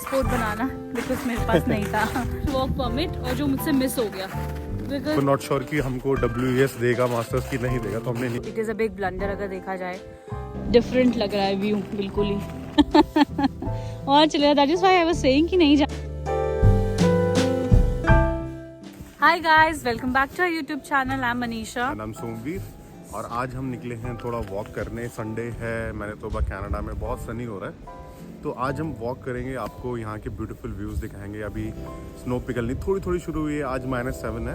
Passport बनाना because मेरे पास नहीं था वर्क परमिट, और जो मुझसे मिस हो गया बिकॉज नॉट श्योर कि हमको WES देगा मास्टर्स की नहीं देगा, तो हमने नहीं। It is a big blunder अगर देखा जाए। डिफरेंट लग रहा है व्यू बिल्कुल ही और चलेगा, that is why I was saying कि नहीं जा। Hi guys, welcome back to our YouTube channel. I am Manisha. नाम सोमवीर, और आज हम निकले हैं थोड़ा वॉक करने। संडे है, मैनिटोबा कनाडा में बहुत सनी हो रहा है, तो आज हम वॉक करेंगे, आपको यहाँ के ब्यूटीफुल व्यूज़ दिखाएंगे। अभी स्नो पिघलनी थोड़ी थोड़ी शुरू हुई है, आज -7 है,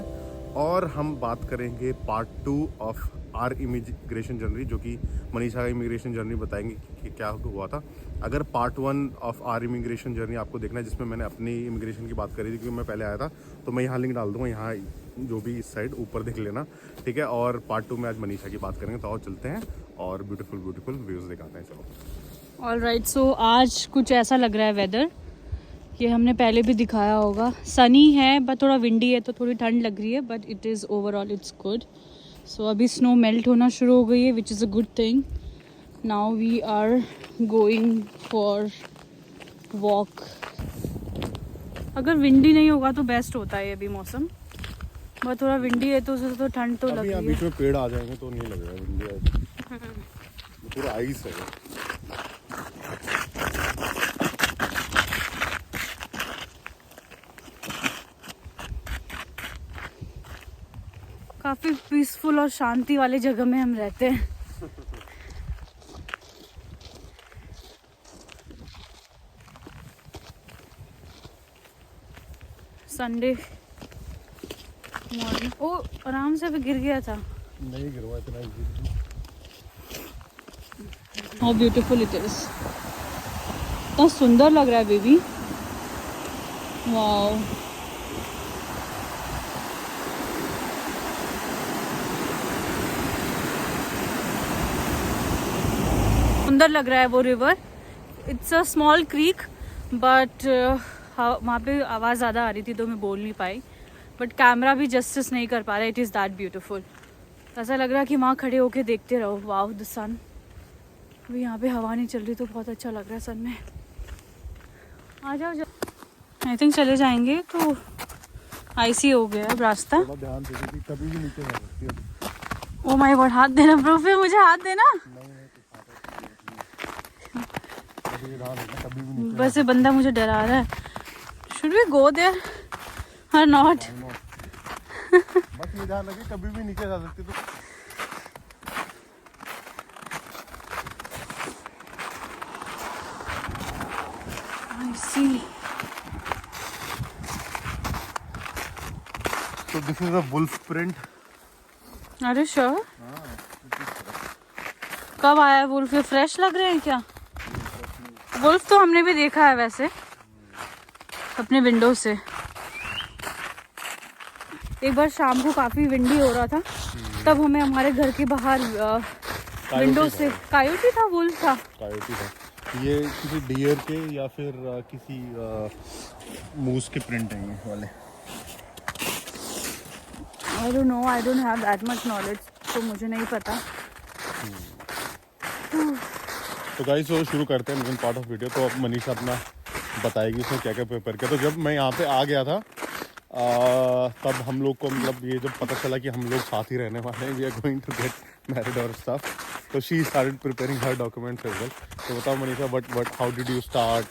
और हम बात करेंगे part 2 of our immigration journey, जो कि मनीषा का इमिग्रेशन जर्नी बताएंगे कि क्या हुआ था। अगर part 1 of our immigration journey आपको देखना है, जिसमें मैंने अपनी इमिग्रेशन की बात करी थी क्योंकि मैं पहले आया था, तो मैं यहाँ लिंक डाल दूँगा, यहाँ जो भी इस साइड ऊपर देख लेना, ठीक है। और पार्ट 2 में आज मनीषा की बात करेंगे, तो और चलते हैं और ब्यूटीफुल व्यूज़ दिखाते हैं। चलो ऑलराइट, सो आज कुछ ऐसा लग रहा है वेदर, ये हमने पहले भी दिखाया होगा। सनी है बट थोड़ा विंडी है, तो थोड़ी ठंड लग रही है, but it is overall it's good. So अभी स्नो मेल्ट होना शुरू हो गई है, which is a good thing. Now we are going for walk. अगर विंडी नहीं होगा तो बेस्ट होता है अभी मौसम, बट थोड़ा विंडी है तो उससे तो ठंड तो लग अभी यहाँ रही है। बीच में पेड़ आ जाएंगे तो नहीं लगेगा विंडी, पूरा आइस है। काफी पीसफुल और शांति वाली जगह में हम रहते हैं। संडे मॉर्निंग, ओ आराम से भी गिर गया था। नहीं गिरवा इतना। हाउ ब्यूटीफुल इट इज, इतना सुंदर लग रहा है बेबी, वाओ। सुंदर लग रहा है वो river. It's a small creek, but वहाँ पे आवाज़ ज़्यादा आ रही थी तो मैं बोल नहीं पाई, बट कैमरा भी जस्टिस नहीं कर पा रहा। It is that beautiful. ऐसा लग रहा है कि वहाँ खड़े होके देखते रहो। वाओ द सन। अभी यहाँ पे हवा नहीं चल रही तो बहुत अच्छा लग रहा है सन में। आ जाओ आई थिंक चले जाएंगे, तो आइसी हो गया है रास्ता। ध्यान से, कभी भी नीचे जा सकती है। ओ माय गॉड, हाथ देना ब्रो, फिर मुझे हाथ देना। बस ये बंदा मुझे डरा रहा है। शुड वी गो देयर और नॉट? बस ये ध्यान रखिए, कभी भी नीचे जा सकती तो। आई सी। So this is a wolf print. अरे श्योर? कब आया है वुल्फ? ये फ्रेश लग रहे हैं क्या? वुल्फ तो हमने भी देखा है वैसे अपने विंडो से। एक बार शाम को काफी विंडी हो रहा था, तब हमें हमारे घर के बाहर विंडो से कायोटी था, वुल्फ था। कायोटी था। ये किसी डियर के या फिर किसी मूस के प्रिंट हैं ये वाले। I don't know, I don't have that much knowledge, तो मुझे नहीं पता। तो गाइस वो शुरू करते हैं मेन पार्ट ऑफ वीडियो। तो अब मनीषा अपना बताएगी उसने क्या क्या पेपर किया। तो जब मैं यहाँ पे आ गया था तब हम लोग को मतलब ये जब पता चला कि हम लोग साथ ही रहने वाले हैं, we are going to get married और स्टफ, तो she started preparing her documents as well. तो बताओ Manisha, but how did you start?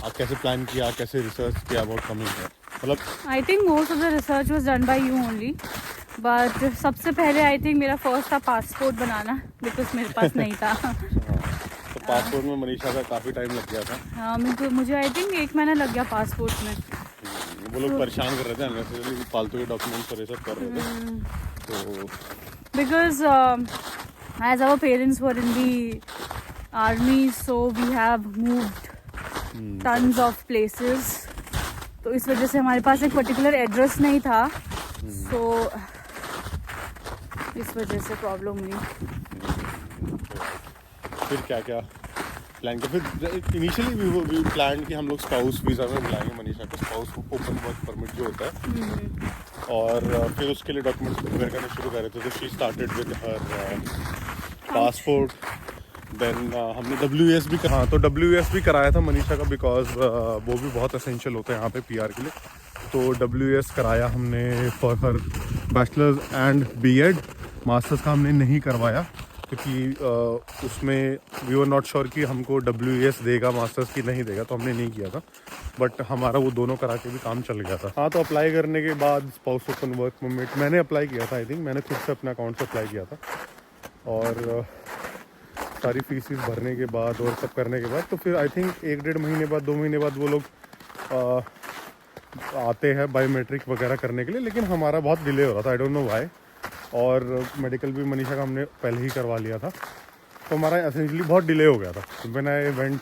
आप कैसे प्लान किया, कैसे रिसर्च किया अबाउट कमिंग हियर? मतलब I think most of the research was done by you only, but सबसे पहले आई थिंक मेरा फर्स्ट था पासपोर्ट बनाना, बिकॉज मेरे पास नहीं था। तो पासपोर्ट में मनीषा का काफ़ी टाइम लग गया था। हाँ, मुझे आई थिंक 1 महीना लग गया पासपोर्ट में। वो लोग परेशान कर रहे थे अननेसेसरली, फालतू के डॉक्यूमेंट्स और ये सब कर रहे थे। तो because as our parents were in the army, so we have moved tons of places, तो इस वजह से हमारे पास एक पर्टिकुलर एड्रेस नहीं था, सो इस वजह से प्रॉब्लम हुई। फिर क्या क्या प्लान किया? फिर इनिशियली वी प्लान कि हम लोग स्पाउस वीज़ा में बुलाएंगे मनीषा को, स्पाउस ओपन वर्क परमिट जो होता है, और फिर उसके लिए डॉक्यूमेंट्स प्रिपेयर करना शुरू कर रहे थे। तो she started with her passport, then हमने WS भी हाँ तो WS भी कराया था मनीषा का, बिकॉज वो भी बहुत एसेंशियल होता है यहाँ पे PR के लिए। तो WS कराया हमने for her bachelors and B.Ed। Masters का हमने नहीं करवाया क्योंकि उसमें वी वर नॉट श्योर कि हमको WS देगा मास्टर्स की नहीं देगा, तो हमने नहीं किया था। बट हमारा वो दोनों करा के भी काम चल गया था। हाँ, तो अप्लाई करने के बाद स्पाउस ओपन वर्क परमिट मैंने अप्लाई किया था। आई थिंक मैंने खुद से अपने अकाउंट से अप्लाई किया था, और सारी फीस भरने के बाद और सब करने के बाद तो फिर आई थिंक 1-1.5 महीने बाद 2 महीने बाद वो लोग आते हैं बायोमेट्रिक वगैरह करने के लिए। लेकिन हमारा बहुत डिले हो रहा था, आई डोंट नो व्हाई। और मेडिकल भी मनीषा का हमने पहले ही करवा लिया था, तो हमारा एसेंशली बहुत डिले हो गया था। When I went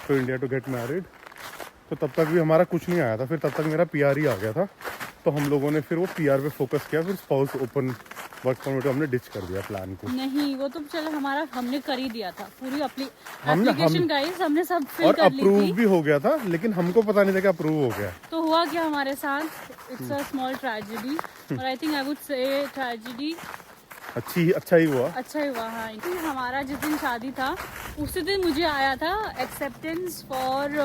to India to get married, तो तब तक भी हमारा कुछ नहीं आया था। फिर तब तक मेरा PR ही आ गया था, तो हम लोगों ने फिर वो PR पे फोकस किया। फिर स्पाउस ओपन वर्क परमिट हमने डिच कर दिया प्लान को। नहीं, वो तो चलो हमारा हमने कर ही दिया था पूरी एप्लीकेशन गाइस, हमने सब फिल और कर ली अप्रूव थी। भी हो गया था, लेकिन हमको पता नहीं था कि अप्रूव हो गया। तो हुआ क्या हमारे साथ, इट्स अ स्मॉल ट्रेजेडी, और I think I would say tragedy अच्छा ही हुआ। अच्छा ही हुआ। हाँ, हमारा जिस दिन शादी था उसी दिन मुझे आया था acceptance for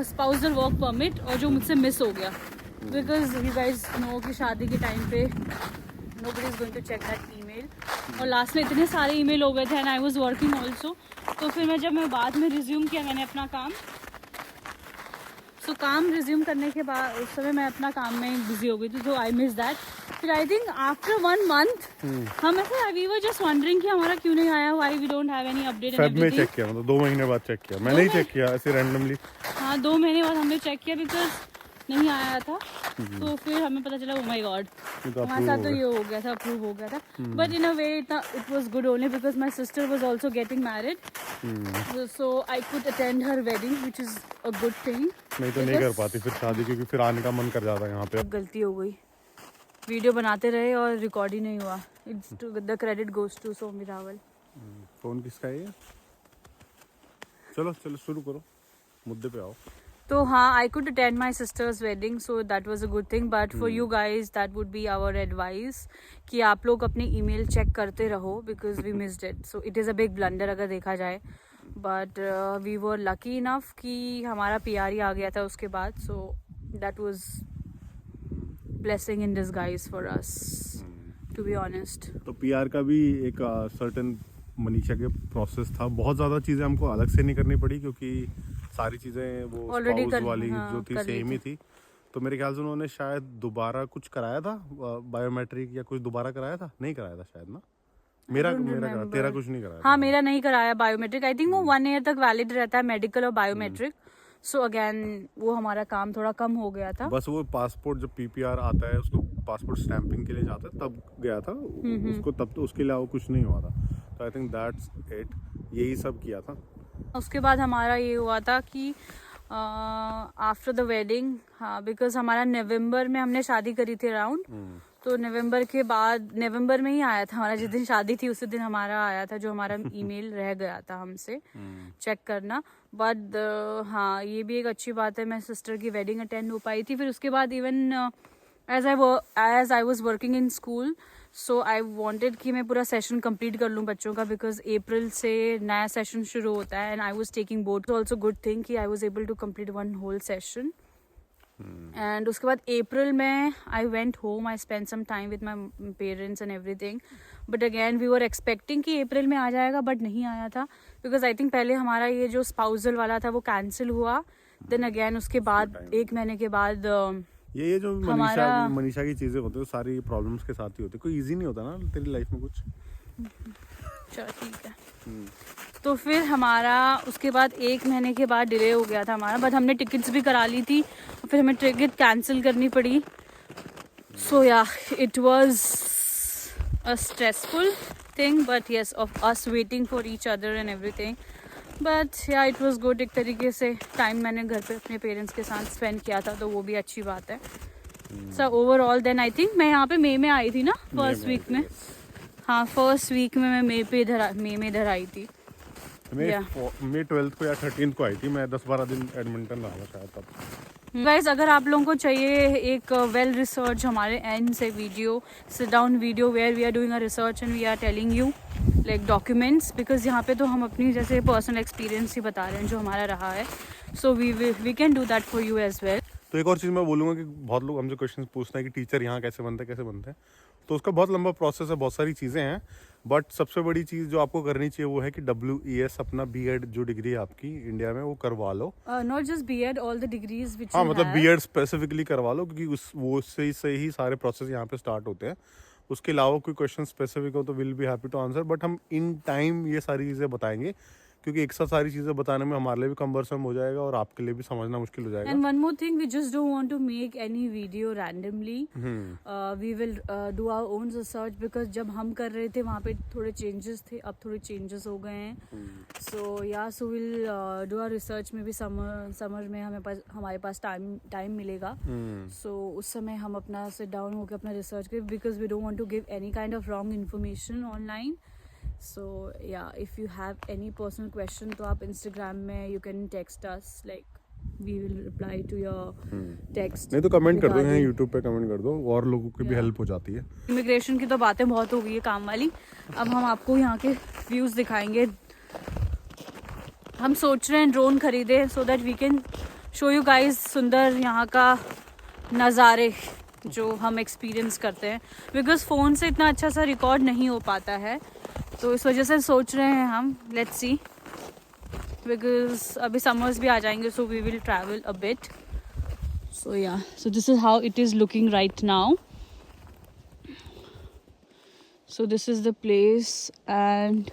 spousal work permit, और जो मुझसे मिस हो गया, बिकॉज यू गाइस नो कि शादी के टाइम पे nobody is going to check that email, और लास्ट में इतने सारे ईमेल हो गए थे and I was working also. तो फिर जब मैं बाद में रिज्यूम किया मैंने अपना काम, काम रिज्यूम करने के बाद उस समय मैं अपना काम में बिजी हो गई थी, तो आई मिस दैट। फिर आई थिंक आफ्टर 1 मंथ हम ऐसे वी वर जस्ट वंडरिंग कि हमारा क्यों नहीं आया, why we don't have any update and everything. में चेक किया, मतलब 2 महीने बाद चेक किया। मैंने ही चेक किया ऐसे रैंडमली। हाँ, 2 महीने बाद हमने चेक किया बिकॉज नहीं आया था। तो फिर हमें पता चला, ओ माय गॉड, हमारे साथ तो ये हो गया था, अप्रूव हो गया था। But in a way it was good only because my sister was also getting married, so I could attend her wedding which is a good thing. नहीं तो नहीं कर पाती फिर शादी, क्योंकि फिर आने का मन कर जाता है यहाँ पे। गलती हो गई, वीडियो बनाते रहे और रिकॉर्ड ही नहीं हुआ। It's the credit goes to Somi Rawal. Phone किसका है ये? चलो शुरू करो, मुद्दे पे आओ। तो हाँ, I could attend my sister's wedding, so that was a good thing. But for you guys that would be our advice कि आप लोग अपने ईमेल चेक करते रहो, because we missed it. So it is a big blunder अगर देखा जाए, but we were lucky enough कि हमारा PR ही आ गया था उसके बाद। So that was blessing in disguise for us, to be honest. तो PR का भी एक सर्टेन मनीषा के प्रोसेस था। बहुत ज़्यादा चीज़ें हमको अलग से नहीं करनी पड़ी, क्योंकि सारी चीज़ें वो स्पाउस वाली जो थी सेम ही थी। तो मेरे ख्याल से उन्होंने शायद दोबारा कुछ कराया था, बायोमेट्रिक या कुछ दोबारा कराया था, नहीं कराया था शायद ना। मेरा तेरा कुछ नहीं कराया। हाँ, मेरा नहीं कराया बायोमेट्रिक। आई थिंक वो 1 ईयर तक वैलिड रहता है मेडिकल और बायोमेट्रिक। सो अगेन वो हमारा काम थोड़ा कम हो गया था। बस वो पासपोर्ट जब PPR आता है, उसको पासपोर्ट स्टैंपिंग के लिए जाता है, तब गया था उसको, तब तो उसके अलावा कुछ नहीं हुआ था। तो आई थिंक दैट्स इट, यही सब किया था। उसके बाद हमारा ये हुआ था कि आफ्टर द वेडिंग, हाँ, बिकॉज हमारा नवंबर में हमने शादी करी थी अराउंड, तो नवंबर के बाद, नवंबर में ही आया था हमारा, जिस दिन शादी थी उसी दिन हमारा आया था जो हमारा ईमेल रह गया था हमसे चेक करना। बट हाँ, ये भी एक अच्छी बात है, मैं सिस्टर की वेडिंग अटेंड हो पाई थी। फिर उसके बाद even as I was working in school, so I wanted कि मैं पूरा सेशन कंप्लीट कर लूँ बच्चों का, बिकॉज अप्रैल से नया सेशन शुरू होता है and I was taking board. Also good thing कि I was able to complete 1 whole session. And उसके बाद अप्रैल में I went home, I spend some time with my parents and everything. But again we were expecting कि अप्रैल में आ जाएगा, but नहीं आया था, बिकॉज आई थिंक पहले हमारा ये जो स्पाउसल वाला था वो कैंसिल हुआ। देन अगेन उसके बाद 1 महीने के बाद ये जो मनीषा की चीजें होती है सारी प्रॉब्लम्स के साथ ही होती है। कोई इजी नहीं होता ना तेरी लाइफ में कुछ। चलो ठीक है। तो फिर हमारा उसके बाद 1 महीने के बाद डिले हो गया था हमारा, बट हमने टिकट्स भी करा ली थी, फिर हमें टिकट कैंसिल करनी पड़ी। सो या, it was a stressful thing, but yes, of us waiting for each other and everything. But या, इट वाज गुड। एक तरीके से टाइम मैंने घर पे अपने पेरेंट्स के साथ स्पेंड किया था, तो वो भी अच्छी बात है। So overall then I think मैं यहाँ पे मई में आई थी ना, फर्स्ट वीक में। हाँ, फर्स्ट वीक में मैं मई में इधर आई थी। मैं 12th को या 13th को आई थी। मैं 10-12 दिन एडमिंटन रहा था शायद तब। गाइस अगर आप लोगों को चाहिए एक वेल रिसर्च हमारे एंड से video, sit down video where we are doing a research and we are telling you like documents, because यहाँ पे तो हम अपनी जैसे पर्सनल एक्सपीरियंस ही बता रहे हैं जो हमारा रहा है, so we can do that for you as well. तो एक और चीज़ मैं बोलूँगा कि बहुत लोग हमसे क्वेश्चन पूछते हैं कि टीचर यहाँ कैसे बनते हैं, तो उसका बहुत लंबा प्रोसेस है, बहुत सारी चीज़ें हैं, बट सबसे बड़ी चीज़ जो आपको करनी चाहिए वो है कि WES अपना BEd जो डिग्री है आपकी इंडिया में वो करवा लो। Not just BEd, all the degrees which हाँ, मतलब BEd स्पेसिफिकली करवा लो, क्योंकि वो से ही सारे प्रोसेस यहाँ पे स्टार्ट होते हैं। उसके अलावा कोई क्वेश्चन स्पेसिफिक हो तो will be happy to answer, but हम इन टाइम ये सारी चीज़ें बताएंगे, क्योंकि एक साथ सारी चीज़ें बताने में हमारे लिए भी कम्बरसम हो जाएगा और आपके लिए भी समझना मुश्किल हो जाएगा। And one more thing, we just don't want to make any video randomly. We will do our own research, because जब हम कर रहे थे वहाँ पे थोड़े changes थे, अब थोड़े changes हो गए हैं. So we'll do our research में भी summer में हमारे पास time मिलेगा. So उस समय हम अपना sit down होकर अपना research करें, because we don't want to give any kind of wrong information online. So yeah, if you have any personal question तो आप Instagram में you can text us, like we will reply to your text. नहीं तो comment कर दो, यहाँ YouTube पे comment कर दो, और लोगों की भी हेल्प हो जाती है। इमिग्रेशन की तो बातें बहुत हो गई है काम वाली, अब हम आपको यहाँ के व्यूज दिखाएंगे। हम सोच रहे हैं ड्रोन खरीदे so that we can show you guys सुंदर यहाँ का नज़ारे जो हम एक्सपीरियंस करते हैं, बिकॉज फ़ोन से इतना अच्छा सा रिकॉर्ड नहीं हो पाता है, तो इस वजह से सोच रहे हैं हम, लेट्स सी, बिकॉज अभी समर्स भी आ जाएंगे, so we will travel a bit. So yeah, so this is how it is looking right now. So this is the place and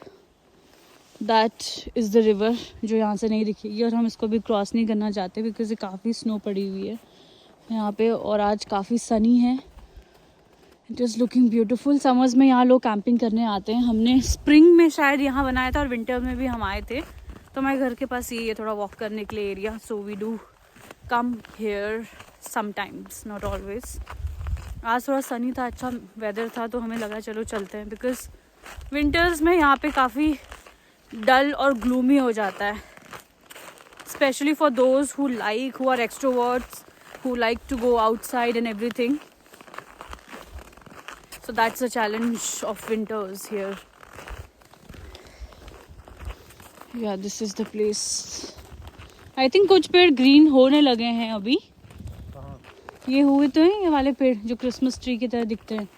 that is the river जो यहाँ से नहीं दिखेगी, और हम इसको भी क्रॉस नहीं करना चाहते बिकॉज ये काफ़ी स्नो पड़ी हुई है यहाँ पे, और आज काफ़ी सनी है। It is looking beautiful. Summers में यहाँ लोग कैंपिंग करने आते हैं। हमने स्प्रिंग में शायद यहाँ बनाया था और विंटर में भी हम आए थे, तो हमारे घर के पास ये थोड़ा वॉक करने के लिए area, so we do come here sometimes, not always. आज थोड़ा सनी था, अच्छा वेदर था, तो हमें लगा चलो चलते हैं, बिकॉज विंटर्स में यहाँ पे काफ़ी डल और ग्लूमी हो जाता है, specially for those who are extroverts, who like to go outside and everything. So that's the challenge of winters here. Yeah, this is the place. I think कुछ पेड़ ग्रीन होने लगे हैं अभी। ये हुए तो हैं ये वाले पेड़ जो क्रिसमस ट्री की तरह दिखते हैं।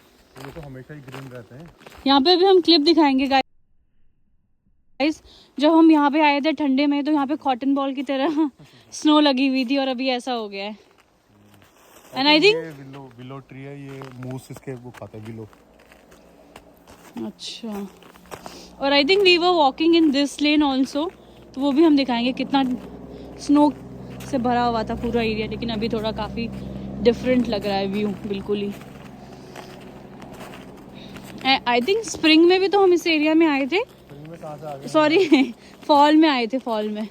ये तो हमेशा ही ग्रीन रहते हैं। यहाँ पे भी हम क्लिप दिखाएंगे गाइस। जब हम यहाँ पे आए थे ठंडे में, तो यहाँ पे कॉटन बॉल की तरह स्नो लगी हुई थी, और अभी ऐसा हो गया है। And I think willow tree है, ये मूस इसके वो खाता है, विलो। अच्छा, और I think we were walking in this lane also, तो वो भी हम दिखाएंगे कितना स्नो से भरा हुआ था पूरा एरिया, लेकिन अभी थोड़ा काफ़ी डिफरेंट लग रहा है व्यू बिल्कुल ही। आई थिंक स्प्रिंग में भी तो हम इस एरिया में आए थे, सॉरी फॉल में आए थे, फॉल में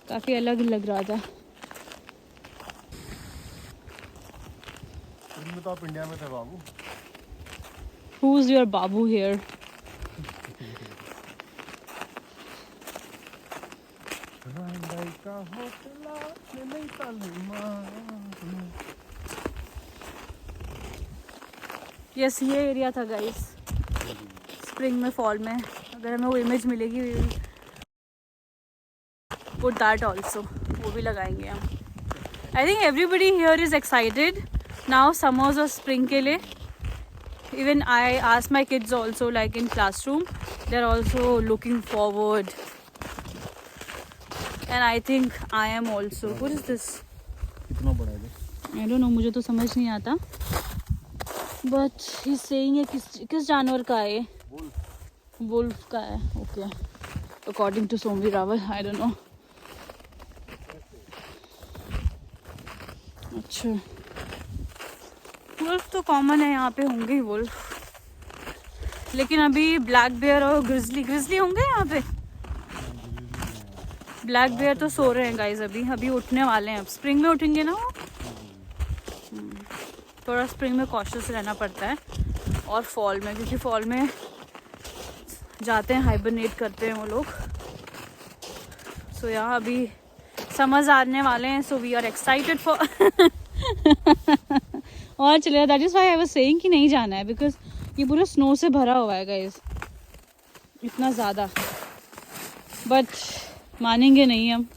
काफ़ी अलग लग रहा था। तो आप इंडिया में थे बाबू। Who is your babu here? Yes, ये एरिया था गाइस स्प्रिंग में, फॉल में। अगर हमें वो इमेज मिलेगी पुट दैट ऑल्सो, वो भी लगाएंगे हम। I think everybody here is excited now summers और स्प्रिंग के लिए। Even I ask my kids also, like in classroom, they're also looking forward, and I think I am also. What is this? कितना बड़ा है? I don't know, मुझे तो समझ नहीं आता, but he's saying है किस जानवर का है? Wolf का है, okay. According to Somvi Rawal, I don't know. अच्छा, वुल्फ तो कॉमन है यहाँ पे, होंगे ही वुल्फ, लेकिन अभी ब्लैक बेयर और ग्रिजली होंगे यहाँ पे। ब्लैक बेयर तो सो रहे हैं गाइस, अभी उठने वाले हैं। अब स्प्रिंग में उठेंगे ना वो, थोड़ा स्प्रिंग में कॉशियस रहना पड़ता है, और फॉल में, क्योंकि फॉल में जाते हैं, हाइबरनेट करते हैं वो लोग। सो यहाँ अभी समर्स आने वाले हैं, so we are excited for और चलेगा। That is why I was saying कि नहीं जाना है, बिकॉज ये पूरा स्नो से भरा हुआ है गाइस, इतना ज़्यादा। बट मानेंगे नहीं हम।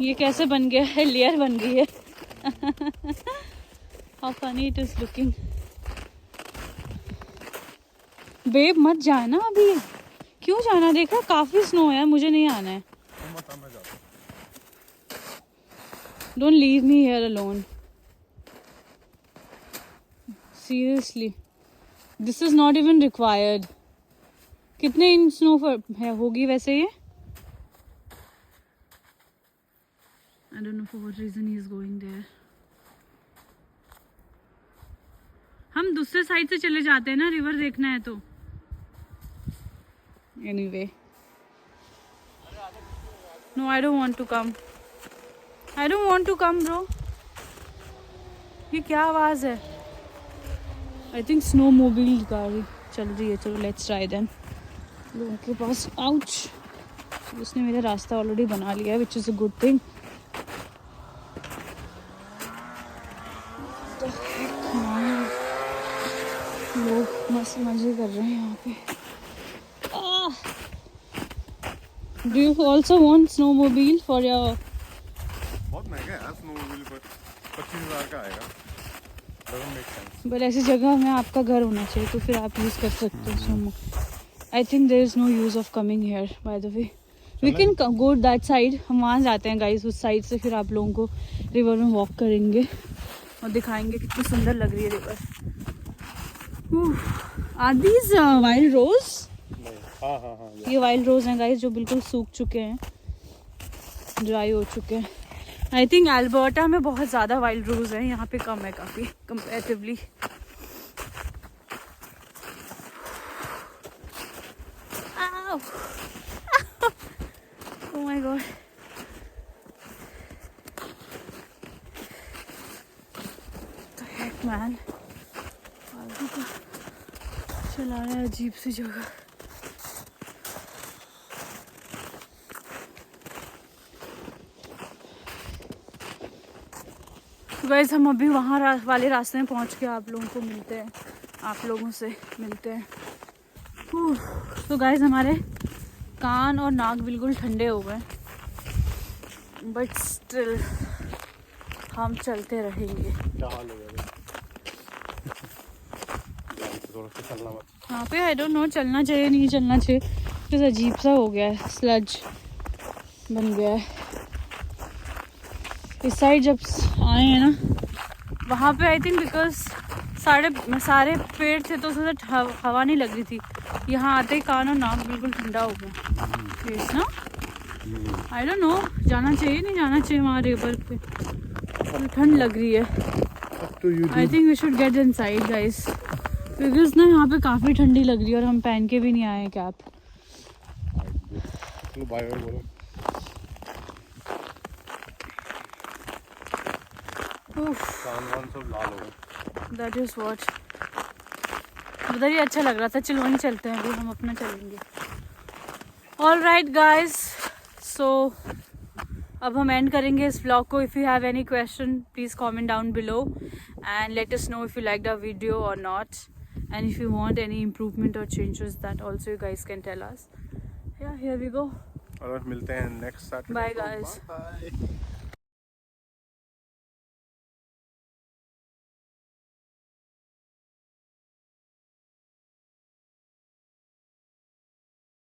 ये कैसे बन गया है, लेयर बन गई है। How funny it is looking. Babe मत जाना अभी, क्यों जाना, देखा काफी स्नो है, मुझे नहीं आना है। Don't leave me here alone, seriously this is not even required. कितने इंच स्नो है होगी वैसे ये? I don't know for what reason he is going there. हम दूसरे साइड से चले जाते हैं ना, रिवर देखना है तो। Anyway, no, I don't want to come. I don't want to come, bro. ये क्या आवाज है? I think snowmobile गाड़ी चल रही है। चलो let's try then. लोगों के पास ouch. उसने मेरा रास्ता ऑलरेडी बना लिया है, which is a good thing. लोग मस्त मजे कर रहे हैं यहाँ पे। Do you also want snowmobile for your? बहुत महंगा है स्नोमोबाइल, पर 25,000 का आएगा। Doesn't make sense. बट ऐसी जगह में आपका घर होना चाहिए, तो फिर आप यूज कर सकते हो snow. I think there is no use of coming here by the way. We can go that side, हम वहाँ जाते हैं गाइस उस साइड से, फिर आप लोगों को रिवर में वॉक करेंगे और दिखाएंगे कितनी सुंदर लग रही है रिवर। आर दीज वाइल्ड रोज? हाँ, ये वाइल्ड रोज हैं गाइस, जो बिल्कुल सूख चुके हैं, ड्राई हो चुके हैं। आई थिंक अल्बर्टा में बहुत ज़्यादा वाइल्ड रोज हैं, यहाँ पे कम है काफ़ी comparatively. Oh my God, the heck man, फालतू का चला रहा है अजीब सी जगह। गाइस हम अभी वहाँ वाले रास्ते में पहुँच के आप लोगों को मिलते हैं, आप लोगों से मिलते हैं। तो गाइस हमारे कान और नाक बिल्कुल ठंडे हो गए, बट स्टिल हम चलते रहेंगे। क्या हाल हो गया? थोड़ा सा चलना मत। यहाँ पे आई डोंट नो चलना चाहिए नहीं चलना चाहिए, कुछ अजीब सा हो गया है, स्लज बन गया है। इस साइड जब आए हैं ना, वहाँ पे आई थिंक बिकॉज सारे पेड़ थे तो उससे हवा नहीं लग रही थी। यहाँ आते ही कान और नाक बिल्कुल ठंडा हो गया फेस ना। आई डोंट नो जाना चाहिए नहीं जाना चाहिए वहाँ रिवर पे, तो ठंड लग रही है। I think we should get inside guys, because ना यहाँ पे काफ़ी ठंडी लग रही है और हम पहन के भी नहीं आए कैप। बाय बाय बोलो। कान सब लाल हो गए। That is what. उधर ही अच्छा लग रहा था, चलो वहीं चलते हैं, अभी हम अपना चलेंगे। All right guys, so अब हम एंड करेंगे इस vlog को। If you have any question, please comment down below and let us know if you liked our video or not, and if you want any improvement or changes, that also you guys can tell us. Yeah, here we go. और मिलते हैं next Saturday. Bye guys. Bye.